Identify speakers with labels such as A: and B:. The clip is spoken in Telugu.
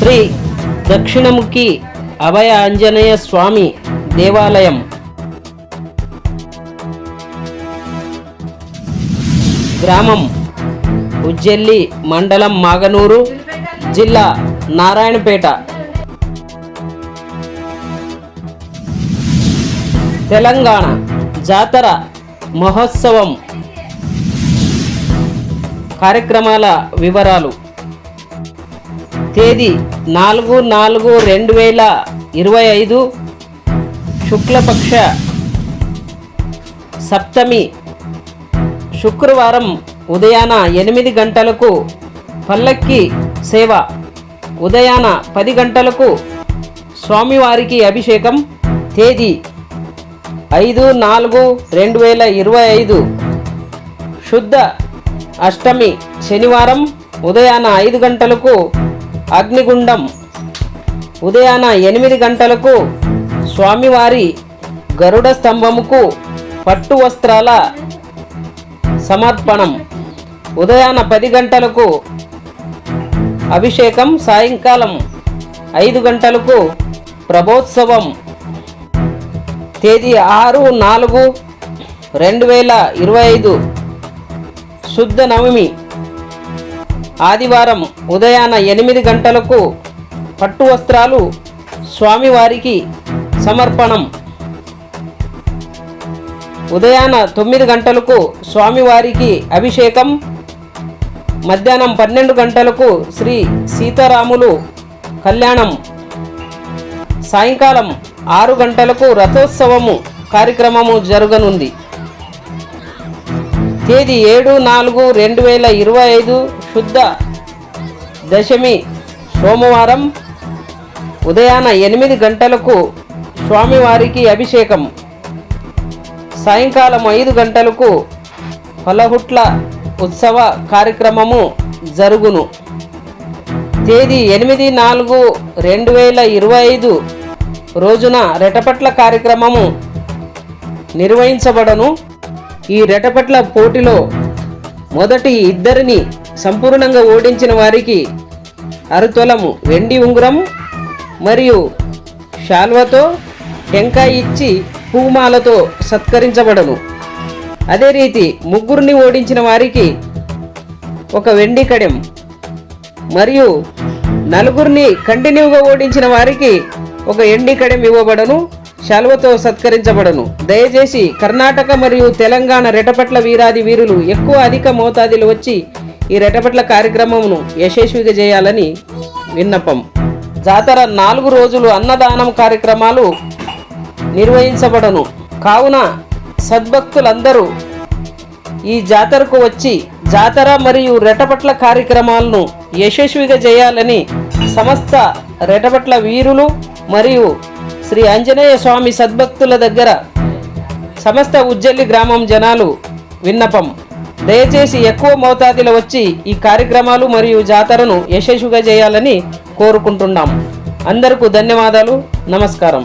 A: శ్రీ దక్షిణముఖి అభయ ఆంజనేయ స్వామి దేవాలయం గ్రామం ఉజ్జెల్లి, మండలం మాగనూరు, జిల్లా నారాయణపేట, తెలంగాణ. జాతర మహోత్సవం కార్యక్రమాల వివరాలు. తేదీ 4/4/2025 శుక్లపక్ష సప్తమి శుక్రవారం ఉదయాన 8 గంటలకు పల్లక్కి సేవ, ఉదయాన 10 గంటలకు స్వామివారికి అభిషేకం. తేదీ 5/4/2025 శుద్ధ అష్టమి శనివారం ఉదయాన 5 గంటలకు అగ్నిగుండం, ఉదయాన 8 గంటలకు స్వామివారి గరుడ స్తంభముకు పట్టు వస్త్రాల సమర్పణం, ఉదయాన 10 గంటలకు అభిషేకం, సాయంకాలం 5 గంటలకు ప్రభోత్సవం. తేదీ 6/4/2025 శుద్ధ నవమి ఆదివారం ఉదయాన 8 గంటలకు పట్టు వస్త్రాలు స్వామివారికి సమర్పణం, ఉదయాన 9 గంటలకు స్వామివారికి అభిషేకం, మధ్యాహ్నం 12 గంటలకు శ్రీ సీతారాములు కళ్యాణం, సాయంకాలం 6 గంటలకు రథోత్సవము కార్యక్రమము జరగనుంది. తేదీ 7/4/2025 శుద్ధ దశమి సోమవారం ఉదయాన 8 గంటలకు స్వామివారికి అభిషేకం, సాయంకాలం 5 గంటలకు ఫలహుట్ల ఉత్సవ కార్యక్రమము జరుగును. తేదీ 8/4/2025 రోజున రెటపట్ల కార్యక్రమము నిర్వహించబడను. ఈ రెటపట్ల పోటీలో మొదటి 2 సంపూర్ణంగా ఓడించిన వారికి అరతొలము వెండి ఉంగరం మరియు శాల్వతో టెంకాయ ఇచ్చి పూమాలతో సత్కరించబడను. అదే రీతి 3 ఓడించిన వారికి ఒక వెండి కడెం మరియు 4 కంటిన్యూగా ఓడించిన వారికి ఒక ఎండి కడెం ఇవ్వబడను, శాల్వతో సత్కరించబడను. దయచేసి కర్ణాటక మరియు తెలంగాణ రెటపట్ల వీరాది వీరులు అధిక మోతాదులు వచ్చి ఈ రెటపట్ల కార్యక్రమమును యశస్విగా చేయాలని విన్నపం. జాతర 4 రోజులు అన్నదానం కార్యక్రమాలు నిర్వహించబడను. కావున సద్భక్తులందరూ ఈ జాతరకు వచ్చి జాతర మరియు రెటపట్ల కార్యక్రమాలను యశస్విగా చేయాలని సమస్త రెటపట్ల వీరులు మరియు శ్రీ ఆంజనేయ స్వామి సద్భక్తుల దగ్గర సమస్త ఉజ్జెల్లి గ్రామం జనాలు విన్నపం. దయచేసి ఎక్కువ మోతాదులో వచ్చి ఈ కార్యక్రమాలు మరియు జాతరను యశస్విగా చేయాలని కోరుకుంటున్నాం. అందరికీ ధన్యవాదాలు. నమస్కారం.